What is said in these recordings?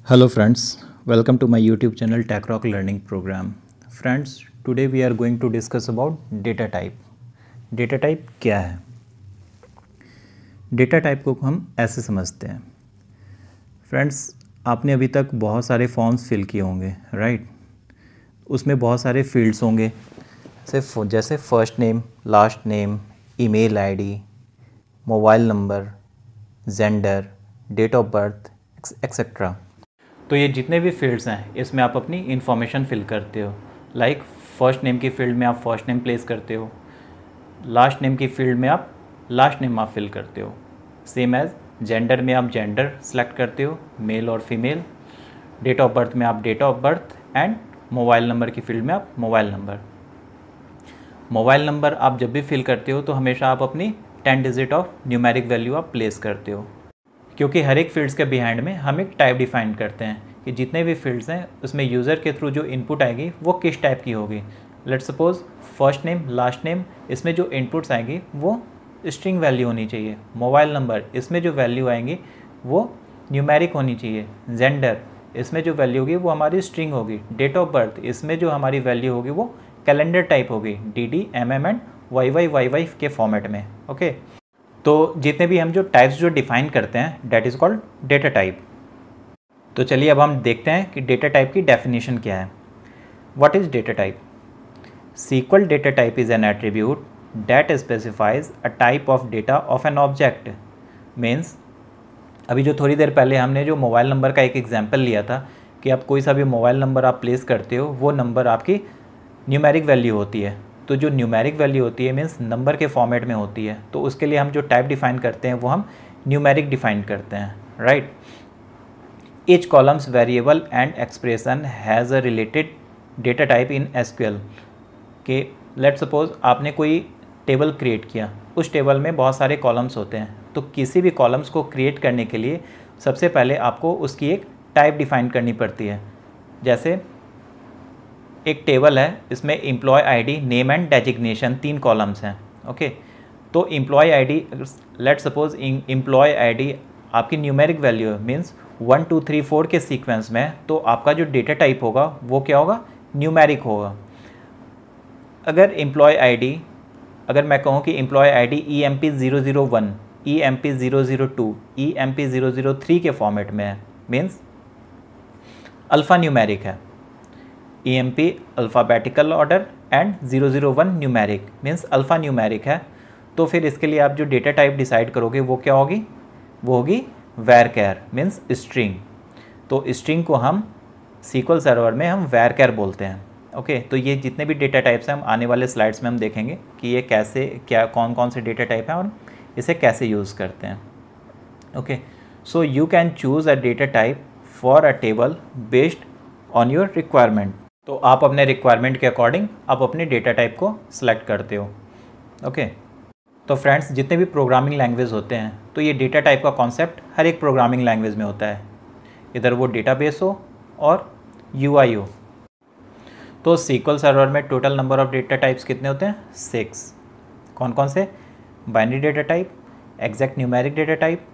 Hello friends, welcome to my YouTube channel TechRock Learning Program. Friends, today we are going to discuss about data type. Data type क्या है? Data type को हम ऐसे समझते हैं. Friends, आपने अभी तक बहुत सारे फॉर्म्स फिल किए होंगे, राइट? उसमें बहुत सारे फील्ड्स होंगे, जैसे first name, last name, email ID, mobile number, gender, date of birth, etcetera. तो ये जितने भी फील्ड्स हैं इसमें आप अपनी इन्फॉर्मेशन फिल करते हो. लाइक फर्स्ट नेम की फील्ड में आप फर्स्ट नेम प्लेस करते हो, लास्ट नेम की फील्ड में आप लास्ट नेम आप फिल करते हो. सेम एज जेंडर में आप जेंडर सेलेक्ट करते हो, मेल और फीमेल. डेट ऑफ बर्थ में आप date of birth and mobile number की फील्ड में आप मोबाइल नंबर. मोबाइल नंबर आप जब भी फिल करते हो तो हमेशा आप अपनी 10 डिजिट ऑफ न्यूमेरिक वैल्यू आप प्लेस करते हो, क्योंकि हर एक फील्ड्स के बिहाइंड में हम एक टाइप डिफाइन करते हैं कि जितने भी फील्ड्स हैं उसमें यूज़र के थ्रू जो इनपुट आएगी वो किस टाइप की होगी. Let's suppose first name, last name, इसमें जो इनपुट्स आएंगी वो स्ट्रिंग वैल्यू होनी चाहिए. मोबाइल नंबर, इसमें जो वैल्यू आएंगी वो न्यूमेरिक होनी चाहिए. जेंडर, इसमें जो वैल्यू होगी वो हमारी स्ट्रिंग होगी. डेट ऑफ बर्थ, इसमें जो हमारी वैल्यू होगी वो कैलेंडर टाइप होगी, DD, MM एंड YY के फॉर्मेट में. ओके, तो जितने भी हम जो टाइप्स जो डिफाइन करते हैं that is called data type. तो चलिए अब हम देखते हैं कि डेटा टाइप की डेफिनेशन क्या है. What is data type? SQL data type is an attribute that specifies a type of data of an object. Means अभी जो थोड़ी देर पहले हमने जो मोबाइल नंबर का एक एग्जाम्पल लिया था कि आप कोई सा भी मोबाइल नंबर आप प्लेस करते हो वो नंबर आपकी न्यूमेरिक वैल्यू होती है. तो जो न्यूमेरिक वैल्यू होती है मीन्स नंबर के फॉर्मेट में होती है, तो उसके लिए हम जो टाइप डिफाइन करते हैं वो हम न्यूमेरिक डिफाइन करते हैं, right? Each columns variable and expression has a related data type in SQL. के लेट सपोज आपने कोई टेबल क्रिएट किया, उस टेबल में बहुत सारे कॉलम्स होते हैं, तो किसी भी कॉलम्स को क्रिएट करने के लिए सबसे पहले आपको उसकी एक टाइप डिफाइन करनी पड़ती है. जैसे एक टेबल है, इसमें employ ID, name and designation 3 columns हैं. ओके, तो employ ID, let suppose employ ID आपकी न्यूमेरिक वैल्यू है, मीन्स 1 2 3 4 के सीक्वेंस में, तो आपका जो डेटा टाइप होगा वो क्या होगा? न्यूमेरिक होगा. अगर एम्प्लॉय आईडी, अगर मैं कहूँ कि employ ID EMP001, EMP002, EMP003 के फॉर्मेट में है, मीन्स अल्फ़ा न्यूमेरिक है. EMP alphabetical order and 001 numeric means alpha numeric है. तो फिर इसके लिए आप जो डेटा टाइप डिसाइड करोगे वो क्या होगी? वो होगी varchar मीन्स स्ट्रिंग. तो स्ट्रिंग को हम SQL सर्वर में हम varchar बोलते हैं. ओके, तो ये जितने भी डेटा टाइप्स हैं हम आने वाले स्लाइड्स में हम देखेंगे कि ये कैसे, क्या, कौन कौन से डेटा टाइप हैं और इसे कैसे यूज़ करते हैं. Okay, so you can choose a data type for a table based on your requirement. तो आप अपने रिक्वायरमेंट के अकॉर्डिंग आप अपने डेटा टाइप को सिलेक्ट करते हो. ओके, तो फ्रेंड्स जितने भी प्रोग्रामिंग लैंग्वेज होते हैं तो ये डेटा टाइप का कॉन्सेप्ट हर एक प्रोग्रामिंग लैंग्वेज में होता है, इधर वो डेटाबेस हो और UI हो. तो SQL सर्वर में total number of data types कितने होते हैं? 6. कौन कौन से? Binary data type, exact numeric data type,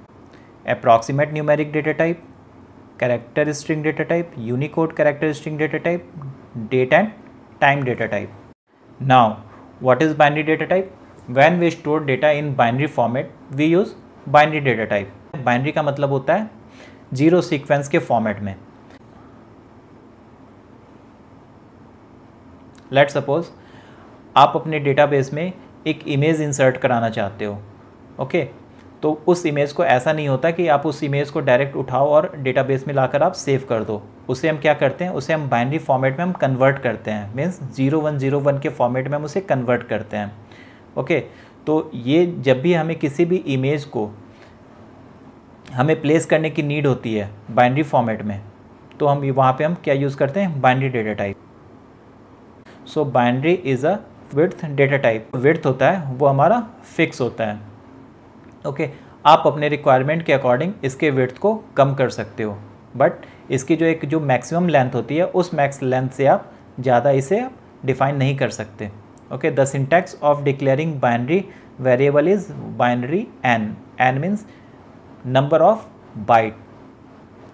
approximate numeric data type, character string data type, Unicode character string data type, date and time data type. Now what is binary data type? When we store data in binary format we use binary data type. Binary का मतलब होता है 0 sequence के format में. Let's suppose आप अपने database में एक इमेज इंसर्ट कराना चाहते हो. ओके, तो उस इमेज को ऐसा नहीं होता कि आप उस इमेज को डायरेक्ट उठाओ और डेटाबेस में लाकर आप सेव कर दो. उसे हम क्या करते हैं? उसे हम बाइनरी फॉर्मेट में हम कन्वर्ट करते हैं, मीन्स 0101 के फॉर्मेट में हम उसे कन्वर्ट करते हैं. ओके, तो ये जब भी हमें किसी भी इमेज को हमें प्लेस करने की नीड होती है बाइनरी फॉर्मेट में, तो हम वहाँ पे हम क्या यूज़ करते हैं? Binary data type. So binary is a width data type. Width होता है वो हमारा फिक्स होता है. ओके, आप अपने रिक्वायरमेंट के अकॉर्डिंग इसके विड्थ को कम कर सकते हो, बट इसकी जो मैक्सिमम लेंथ होती है उस मैक्स लेंथ से आप ज़्यादा इसे डिफाइन नहीं कर सकते. Okay, the syntax of declaring binary variable is binary n. n means number of bite.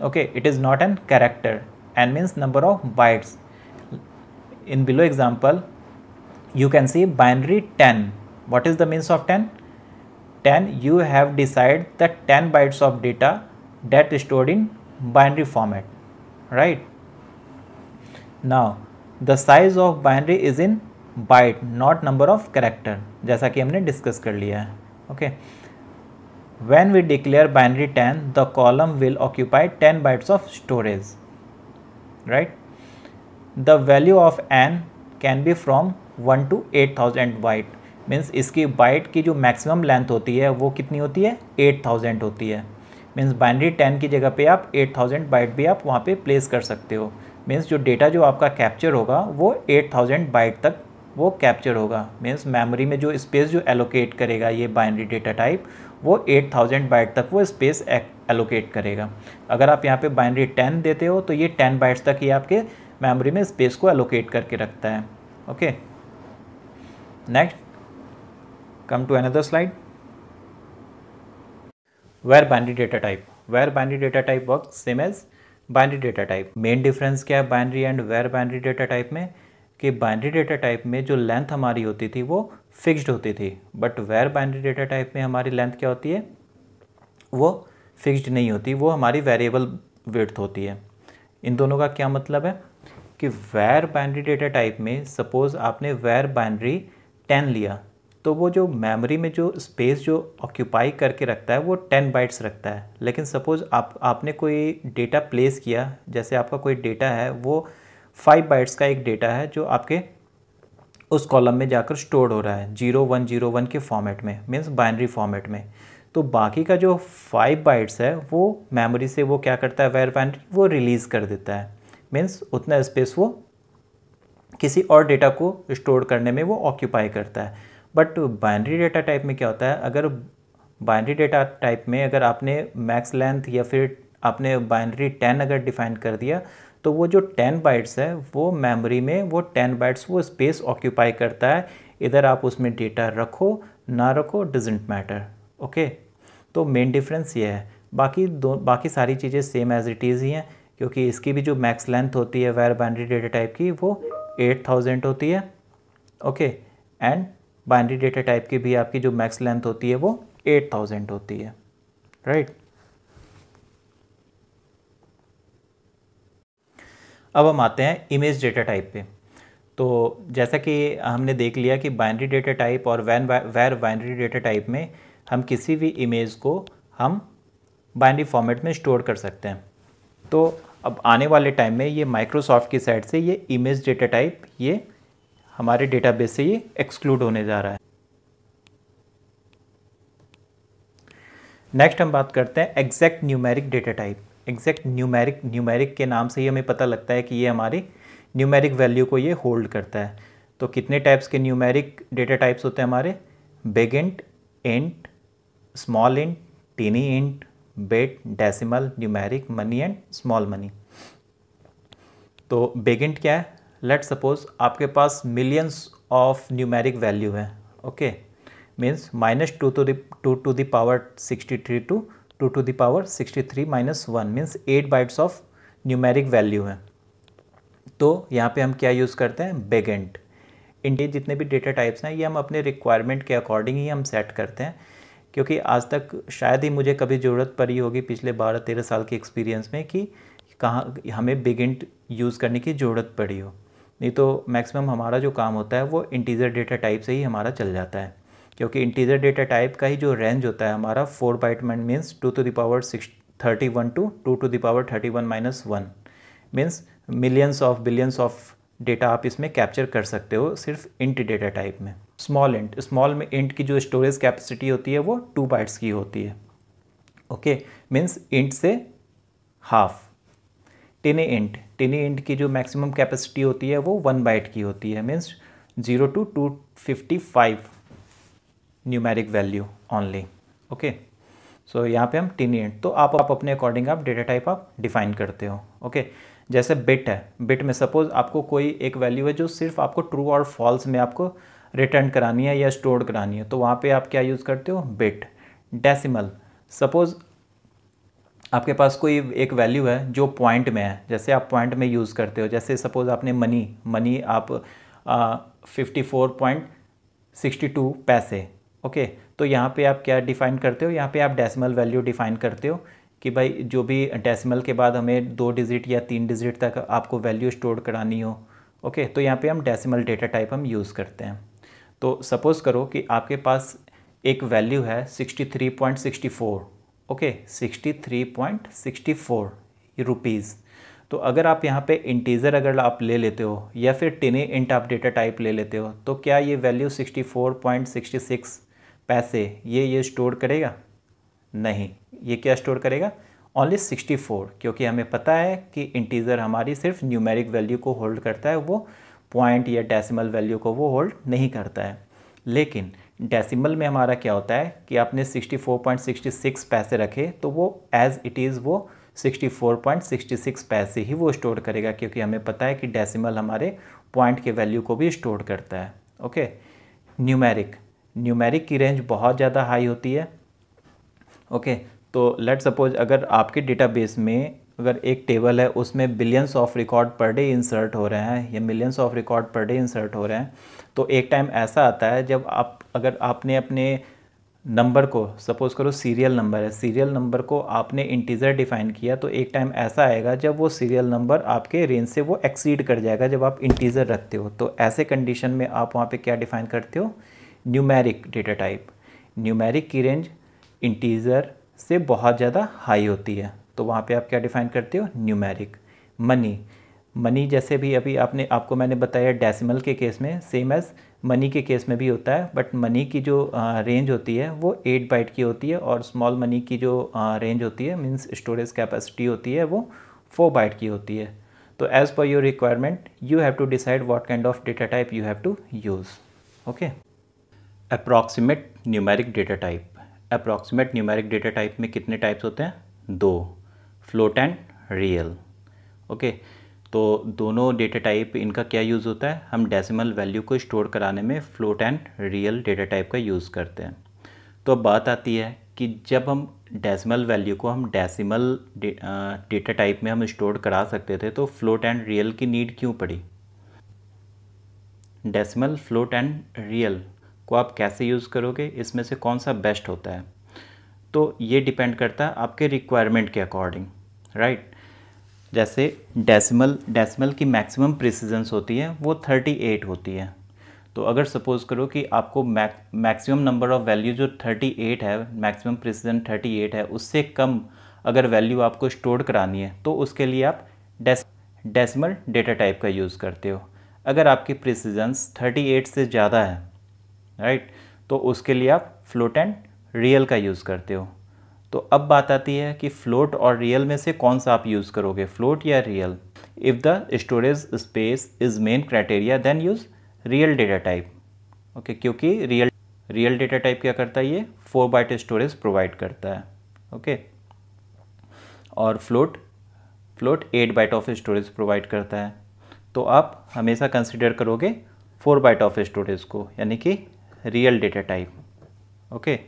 Okay, it is not an character. N means number of bytes. In below example, you can see binary 10. What is the means of 10? 10, you have decided that 10 bytes of data that is stored in binary format, right? Now the size of binary is in byte, not number of character, जैसा कि हमने discuss कर लिया है. Okay, when we declare binary 10, the column will occupy 10 bytes of storage, right? The value of n can be from 1 to 8000 byte. Means इसकी bite की जो maximum length होती है वो कितनी होती है? 8000 होती है. मीन्स बाइनरी 10 की जगह पे आप 8000 बाइट भी आप वहाँ पे प्लेस कर सकते हो. मीन्स जो डेटा जो आपका कैप्चर होगा वो 8000 बाइट तक वो कैप्चर होगा. मीन्स मेमोरी में जो स्पेस जो एलोकेट करेगा ये बाइनरी डेटा टाइप, वो 8000 बाइट तक वो स्पेस एलोकेट करेगा. अगर आप यहाँ पे बाइनरी 10 देते हो तो ये 10 बाइट्स तक ही आपके मेमोरी में स्पेस को एलोकेट करके रखता है. Okay, next come to another slide. Where binary data type, where binary data type works same as binary data type. Main difference क्या है binary and var binary data type में? कि binary data type में जो length हमारी होती थी वो फिक्स्ड होती थी, but var binary data type में हमारी लेंथ क्या होती है? वो फिक्स्ड नहीं होती, वो हमारी वेरिएबल विड्थ होती है. इन दोनों का क्या मतलब है कि वेयर बाइनरी डेटा टाइप में सपोज आपने वेयर बाइनरी 10 लिया तो वो जो मेमोरी में जो स्पेस जो ऑक्यूपाई करके रखता है वो 10 बाइट्स रखता है. लेकिन सपोज़ आपने कोई डेटा प्लेस किया, जैसे आपका कोई डेटा है वो 5 बाइट्स का एक डेटा है जो आपके उस कॉलम में जाकर स्टोर हो रहा है 0101 के फॉर्मेट में, मीन्स बाइनरी फॉर्मेट में. तो बाकी का जो 5 बाइट्स है वो मेमोरी से वो क्या करता है, वेयर बाइनरी वो रिलीज़ कर देता है. मीन्स उतना स्पेस वो किसी और डेटा को स्टोर करने में वो ऑक्यूपाई करता है. बट बाइनरी डेटा टाइप में क्या होता है, अगर बाइनरी डेटा टाइप में अगर आपने मैक्स लेंथ या फिर आपने बाइनरी 10 अगर डिफाइन कर दिया तो वो जो 10 बाइट्स है वो मेमोरी में वो 10 बाइट्स वो स्पेस ऑक्यूपाई करता है. इधर आप उसमें डेटा रखो ना रखो डजंट मैटर. ओके, तो मेन डिफरेंस ये है. बाकी सारी चीज़ें सेम एज इट इज़ ही हैं, क्योंकि इसकी भी जो मैक्स लेंथ होती है वेयर बाइनरी डेटा टाइप की वो 8000 होती है. Okay, and binary data type की भी आपकी जो मैक्स लेंथ होती है वो 8000 होती है, राइट. अब हम आते हैं इमेज डेटा टाइप पे. तो जैसा कि हमने देख लिया कि बाइनरी डेटा टाइप और वेयर बाइनरी डेटा टाइप में हम किसी भी इमेज को हम बाइनरी फॉर्मेट में स्टोर कर सकते हैं. तो अब आने वाले टाइम में ये माइक्रोसॉफ्ट की साइड से ये इमेज डेटा टाइप ये हमारे डेटाबेस से ये एक्सक्लूड होने जा रहा है. नेक्स्ट हम बात करते हैं exact numeric data type. Exact numeric के नाम से ही हमें पता लगता है कि ये हमारी न्यूमेरिक वैल्यू को ये होल्ड करता है. तो कितने टाइप्स के न्यूमेरिक डेटा टाइप्स होते हैं हमारे? Big int, small int, tiny int, bit, decimal, numeric, money and small money. तो बिग इंट क्या है? लेट सपोज आपके पास मिलियंस ऑफ न्यूमेरिक वैल्यू है. Okay, means -2 to the power 63 to 2 to the power 63 - 1 means 8 bytes of numeric value है. तो यहाँ पे हम क्या यूज़ करते हैं? Big int. इंट जितने भी डेटा टाइप्स हैं ये हम अपने रिक्वायरमेंट के अकॉर्डिंग ही हम सेट करते हैं, क्योंकि आज तक शायद ही मुझे कभी ज़रूरत पड़ी होगी पिछले 12-13 साल के एक्सपीरियंस में कि कहाँ हमें बिग इंट यूज़ करने की ज़रूरत पड़ी हो. नहीं तो मैक्सिमम हमारा जो काम होता है वो इंटीजर डेटा टाइप से ही हमारा चल जाता है, क्योंकि इंटीजर डेटा टाइप का ही जो रेंज होता है हमारा 4 byte means 2 to the power 31 to 2 to the power 31 - 1 means millions of billions of data आप इसमें कैप्चर कर सकते हो सिर्फ इंट डेटा टाइप में. स्मॉल में इंट की जो स्टोरेज कैपेसिटी होती है वो 2 बाइट्स की होती है. ओके, मीन्स इंट से हाफ. टिनी इंट की जो मैक्सिमम कैपेसिटी होती है वो 1 बाइट की होती है, means 0 to 255 numeric value only. Okay, so यहाँ पे हम टिनी इंट. तो आप अपने अकॉर्डिंग आप डेटा टाइप आप डिफाइन करते हो. ओके, जैसे बिट है, बिट में सपोज आपको कोई एक वैल्यू है जो सिर्फ आपको ट्रू और फॉल्स में आपको रिटर्न करानी है या स्टोर करानी है, तो वहाँ पे आप क्या यूज़ करते हो? बिट. डेसिमल, सपोज आपके पास कोई एक वैल्यू है जो पॉइंट में है, जैसे आप पॉइंट में यूज़ करते हो, जैसे सपोज़ आपने मनी आप 54.62 पैसे, ओके। तो यहाँ पे आप क्या डिफ़ाइन करते हो, यहाँ पे आप डेसिमल वैल्यू डिफ़ाइन करते हो कि भाई जो भी डेसिमल के बाद हमें 2 डिजिट या 3 डिजिट तक आपको वैल्यू स्टोर करानी हो, ओके। तो यहाँ पे हम डेसिमल डेटा टाइप हम यूज़ करते हैं। तो सपोज़ करो कि आपके पास एक वैल्यू है 63.64, ओके, 63.64 रुपीज़। तो अगर आप यहाँ पे इंटीज़र अगर आप ले लेते हो या फिर टिनी इंट आप डेटा टाइप ले लेते हो, तो क्या ये वैल्यू 64.66 पैसे ये स्टोर करेगा? नहीं, ये क्या स्टोर करेगा? ओनली 64, क्योंकि हमें पता है कि इंटीज़र हमारी सिर्फ न्यूमेरिक वैल्यू को होल्ड करता है, वो पॉइंट या डेसिमल वैल्यू को वो होल्ड नहीं करता है। लेकिन डेसिमल में हमारा क्या होता है कि आपने 64.66 पैसे रखे तो वो एज़ इट इज़ वो 64.66 पैसे ही वो स्टोर करेगा, क्योंकि हमें पता है कि डेसिमल हमारे पॉइंट के वैल्यू को भी स्टोर करता है, ओके। न्यूमेरिक की रेंज बहुत ज़्यादा हाई होती है, ओके। तो लेट सपोज अगर आपके डेटाबेस में अगर एक टेबल है, उसमें billions of record per day insert हो रहे हैं या millions of record per day insert हो रहे हैं, तो एक टाइम ऐसा आता है जब अगर आपने अपने नंबर को, सपोज़ करो सीरियल नंबर है, सीरियल नंबर को आपने इंटीज़र डिफ़ाइन किया, तो एक टाइम ऐसा आएगा जब वो सीरियल नंबर आपके रेंज से वो एक्सीड कर जाएगा जब आप इंटीज़र रखते हो। तो ऐसे कंडीशन में आप वहाँ पे क्या डिफ़ाइन करते हो? Numeric data type. न्यूमेरिक की रेंज इंटीज़र से बहुत ज़्यादा हाई होती है, तो वहाँ पे आप क्या डिफ़ाइन करते हो? न्यूमेरिक। मनी जैसे भी अभी आपको मैंने बताया डेसिमल के केस में सेम एज़ मनी के केस में भी होता है, बट मनी की जो रेंज होती है वो 8 बाइट की होती है, और स्मॉल मनी की जो रेंज होती है मींस स्टोरेज कैपेसिटी होती है वो 4 बाइट की होती है। तो as per your requirement you have to decide what kind of data type you have to use, okay. Approximate numeric data type. Approximate numeric data type में कितने टाइप्स होते हैं? 2, फ्लोट एंड रियल, ओके। तो दोनों data type इनका क्या use होता है? हम डेसिमल वैल्यू को स्टोर कराने में float and real data type का यूज़ करते हैं। तो अब बात आती है कि जब हम डेसिमल वैल्यू को हम डेसिमल डेटा टाइप में हम स्टोर करा सकते थे, तो फ्लोट एंड रियल की नीड क्यों पड़ी? डेसिमल, फ्लोट एंड रियल को आप कैसे यूज़ करोगे, इसमें से कौन सा बेस्ट होता है? तो ये डिपेंड करता है आपके रिक्वायरमेंट के अकॉर्डिंग, राइट। जैसे डेसिमल की मैक्सिमम प्रिसीजंस होती है वो 38 होती है। तो अगर सपोज़ करो कि आपको मैक्सिमम नंबर ऑफ़ वैल्यू जो 38 है, मैक्सिमम प्रिसीजन 38 है, उससे कम अगर वैल्यू आपको स्टोर करानी है, तो उसके लिए आप डेसिमल डेटा टाइप का यूज़ करते हो। अगर आपकी प्रिसीजंस 38 से ज़्यादा है, राइट, तो उसके लिए आप फ्लोट एंड रियल का यूज़ करते हो। तो अब बात आती है कि फ्लोट और रियल में से कौन सा आप यूज़ करोगे, फ्लोट या real? If the storage space is main criteria then use real data type, okay. क्योंकि रियल डेटा टाइप क्या करता है? ये 4 बाइट स्टोरेज प्रोवाइड करता है, ओके। और float 8 byte of storage provide करता है। तो आप हमेशा कंसिडर करोगे 4 बाइट ऑफ स्टोरेज को, यानी कि रियल डेटा टाइप, ओके।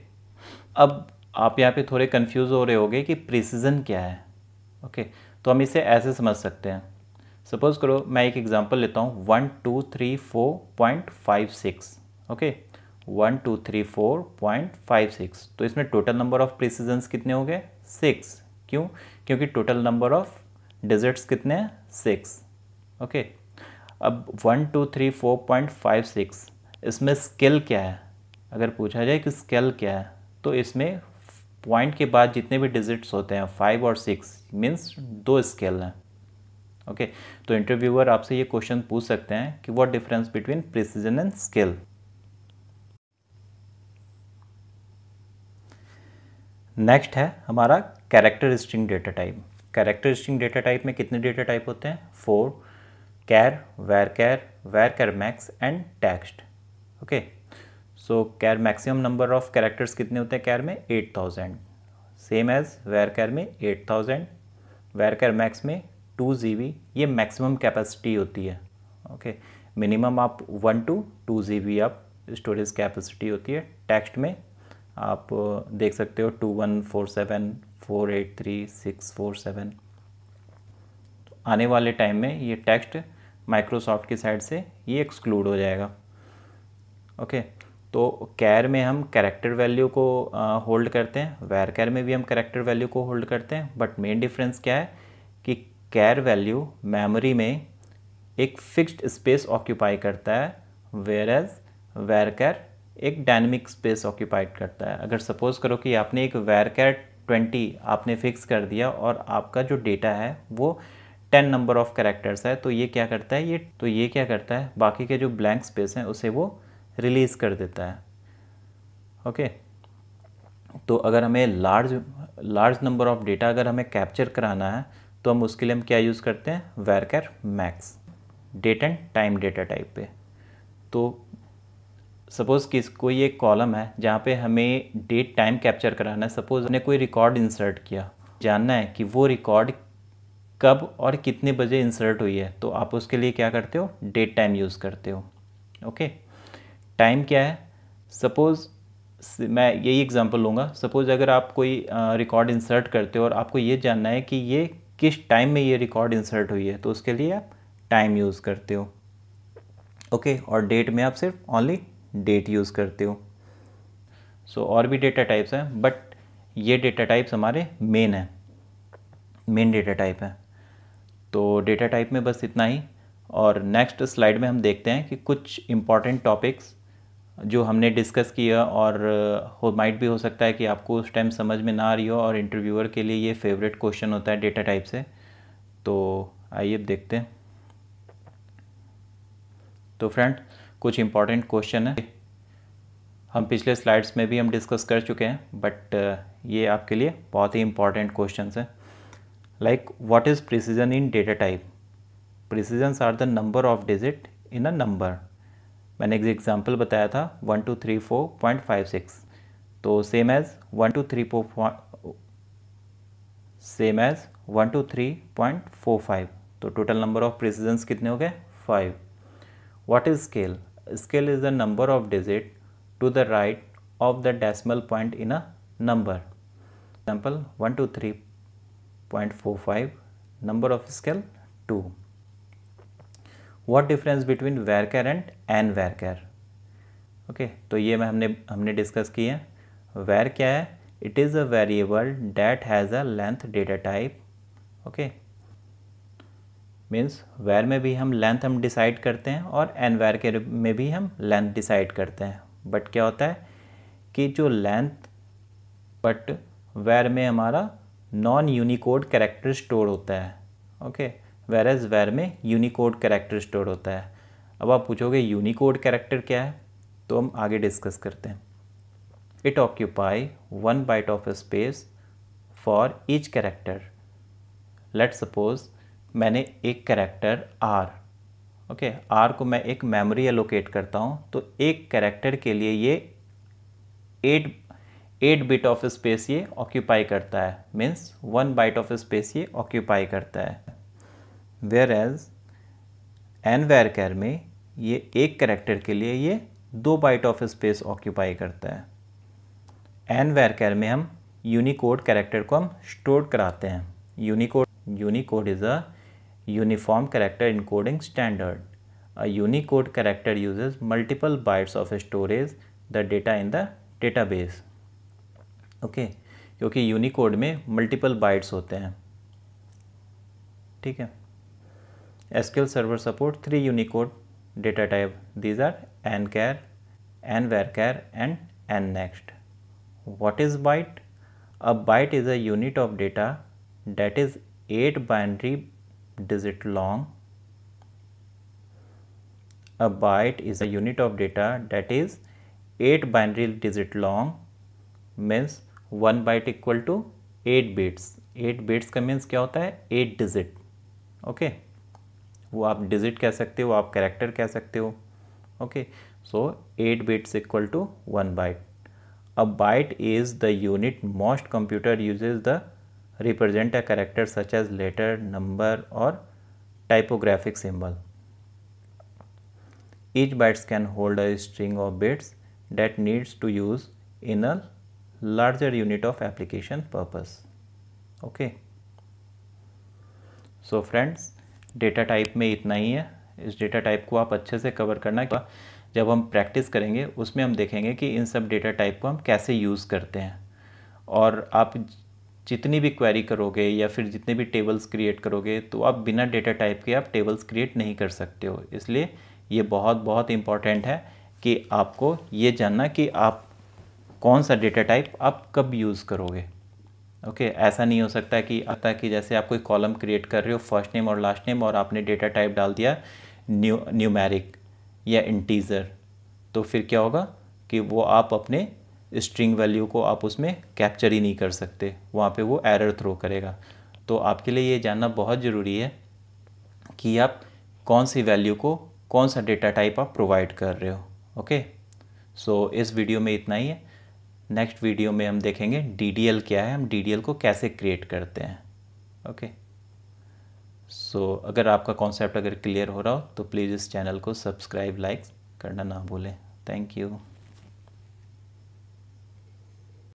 अब आप यहाँ पे थोड़े कंफ्यूज हो रहे होगे कि प्रिसीजन क्या है, ओके। तो हम इसे ऐसे समझ सकते हैं। सपोज़ करो मैं एक एग्जांपल लेता हूँ 1234.56, ओके, 1234.56। तो इसमें टोटल नंबर ऑफ प्रिसीजन्स कितने हो गए? 6। क्यों? क्योंकि टोटल नंबर ऑफ डिजिट्स कितने हैं? 6, ओके। अब 1234.56 इसमें स्केल क्या है? अगर पूछा जाए कि स्केल क्या है, तो इसमें पॉइंट के बाद जितने भी डिजिट्स होते हैं 5 और 6 मीन्स 2 स्केल हैं, ओके। तो इंटरव्यूअर आपसे ये क्वेश्चन पूछ सकते हैं कि what difference between precision and scale. Next है हमारा character string data type. Character string data type में कितने डेटा टाइप होते हैं? 4, char, var max and text, okay. So char maximum number of characters कितने होते हैं कैर में? 8000, सेम एज वैर कैर में 8000, वैर कैर मैक्स में 2 GB, ये मैक्सिमम कैपेसिटी होती है, ओके। मिनिमम आप 1 to 2 GB आप स्टोरेज कैपेसिटी होती है। टेक्स्ट में आप देख सकते हो 2147, 483647। आने वाले टाइम में ये टेक्स्ट माइक्रोसॉफ्ट की साइड से ये एक्सक्लूड हो जाएगा। ओके, तो कैर में हम कैरेक्टर वैल्यू को होल्ड करते हैं, वैर कैर में भी हम कैरेक्टर वैल्यू को होल्ड करते हैं, बट मेन डिफरेंस क्या है कि कैर वैल्यू मेमोरी में एक फिक्स्ड स्पेस ऑक्यूपाई करता है, वेयर एज वैर कैर एक डायनेमिक स्पेस ऑक्यूपाइड करता है। अगर सपोज़ करो कि आपने एक वैर कैर 20 आपने फिक्स कर दिया और आपका जो डेटा है वो 10 नंबर ऑफ कैरेक्टर्स है, तो ये क्या करता है, ये क्या करता है, बाकी के जो ब्लैंक स्पेस हैं उसे वो रिलीज़ कर देता है। ओके, तो अगर हमें लार्ज नंबर ऑफ डेटा अगर हमें कैप्चर कराना है तो हम उसके लिए हम क्या यूज़ करते हैं, varchar max date and time data type पे। तो सपोज़ कोई एक कॉलम है जहाँ पे हमें डेट टाइम कैप्चर कराना है। सपोज़ हमने कोई रिकॉर्ड इंसर्ट किया, जानना है कि वो रिकॉर्ड कब और कितने बजे इंसर्ट हुई है, तो आप उसके लिए क्या करते हो, डेट टाइम यूज़ करते हो। ओके, टाइम क्या है, सपोज़ मैं यही एग्जांपल लूँगा। सपोज़ अगर आप कोई रिकॉर्ड इंसर्ट करते हो और आपको ये जानना है कि ये किस टाइम में ये रिकॉर्ड इंसर्ट हुई है, तो उसके लिए आप टाइम यूज़ करते हो। ओके, और डेट में आप सिर्फ ओनली डेट यूज़ करते हो। सो और भी डेटा टाइप्स हैं, बट ये डेटा टाइप्स हमारे मेन डेटा टाइप है। तो डेटा टाइप में बस इतना ही, और नेक्स्ट स्लाइड में हम देखते हैं कि कुछ इम्पॉर्टेंट टॉपिक्स जो हमने डिस्कस किया, और माइट भी हो सकता है कि आपको उस टाइम समझ में ना आ रही हो और इंटरव्यूअर के लिए ये फेवरेट क्वेश्चन होता है डेटा टाइप से। तो आइए अब देखते हैं। तो फ्रेंड, कुछ इम्पॉर्टेंट क्वेश्चन है, हम पिछले स्लाइड्स में भी हम डिस्कस कर चुके हैं, बट ये आपके लिए बहुत ही इम्पॉर्टेंट क्वेश्चन है। Like what is precision in data type? Precisions are the number of digit in a number. मैंने एक एग्जांपल बताया था 1234.56, तो सेम एज 123.45, तो टोटल नंबर ऑफ प्रिसीजन्स कितने हो गए, 5। What is scale? Scale is the number of digit to the right of the decimal point in a number. Example 123.45, number of scale 2। What difference between varchar and N varchar? Okay, तो ये हमने discuss किए हैं। Var क्या है? It is a variable that has a length data type. Okay, means var में भी हम लेंथ डिसाइड करते हैं और एन वैरकर में भी हम लेंथ डिसाइड करते हैं। बट क्या होता है कि जो लेंथ, बट वैर में हमारा नॉन यूनिकोड कैरेक्टर स्टोर होता है। ओके, वेर एज वैर में यूनिकोड कैरेक्टर स्टोर होता है। अब आप पूछोगे यूनिकोड कैरेक्टर क्या है, तो हम आगे डिस्कस करते हैं। It occupy 1 byte of space for each character. Let suppose मैंने एक कैरेक्टर आर, ओके, आर को मैं एक मेमोरी एलोकेट करता हूँ, तो एक कैरेक्टर के लिए ये 8 बिट ऑफ स्पेस ये ऑक्यूपाई करता है, मीन्स 1 बाइट ऑफ स्पेस ये ऑक्यूपाई करता है। वेयर एज एन वैरकर में ये एक कैरेक्टर के लिए ये 2 बाइट ऑफ स्पेस ऑक्यूपाई करता है। एन वैरकर में हम यूनिकोड कैरेक्टर को हम स्टोर कराते हैं। Unicode is a uniform character encoding standard. A Unicode character uses multiple bytes of storage the data in the database. Okay, क्योंकि यूनिकोड में मल्टीपल बाइट्स होते हैं। ठीक है, SQL Server support 3 Unicode data type. These are nchar, nvarchar, and nnext. What is byte? A byte is a unit of data that is 8 binary digit long. A byte is a unit of data that is 8 binary digit long, means 1 byte equal to 8 bits. 8 bits का means क्या होता है, 8 digit. Okay, वो आप digit कह सकते हो, आप कैरेक्टर कह सकते हो। Okay, so 8 bits equal to 1 byte. A byte is the unit most computer uses the represent a character such as letter, number और typographic symbol. Each bytes can hold a string of bits that needs to use in a larger unit of application purpose. Okay. So friends, data type में इतना ही है। इस data type को आप अच्छे से cover करना। जब हम प्रैक्टिस करेंगे उसमें हम देखेंगे कि इन सब डेटा टाइप को हम कैसे यूज़ करते हैं। और आप जितनी भी क्वेरी करोगे या फिर जितने भी टेबल्स क्रिएट करोगे तो आप बिना डेटा टाइप के आप टेबल्स क्रिएट नहीं कर सकते हो। इसलिए ये बहुत बहुत इम्पॉर्टेंट है कि आपको ये जानना कि आप कौन सा डेटा टाइप आप कब यूज़ करोगे। ओके, ऐसा नहीं हो सकता कि जैसे आप कोई कॉलम क्रिएट कर रहे हो फर्स्ट नेम और लास्ट नेम और आपने डेटा टाइप डाल दिया न्यूमेरिक या इंटीजर, तो फिर क्या होगा कि वो आप अपने स्ट्रिंग वैल्यू को आप उसमें कैप्चर ही नहीं कर सकते, वहाँ पे वो एरर थ्रो करेगा। तो आपके लिए ये जानना बहुत ज़रूरी है कि आप कौन सी वैल्यू को कौन सा डेटा टाइप आप प्रोवाइड कर रहे हो। ओके, सो इस वीडियो में इतना ही है। नेक्स्ट वीडियो में हम देखेंगे DDL क्या है, हम DDL को कैसे क्रिएट करते हैं। ओके, सो अगर आपका कॉन्सेप्ट अगर क्लियर हो रहा हो तो प्लीज़ इस चैनल को सब्सक्राइब लाइक करना ना भूलें। Thank you.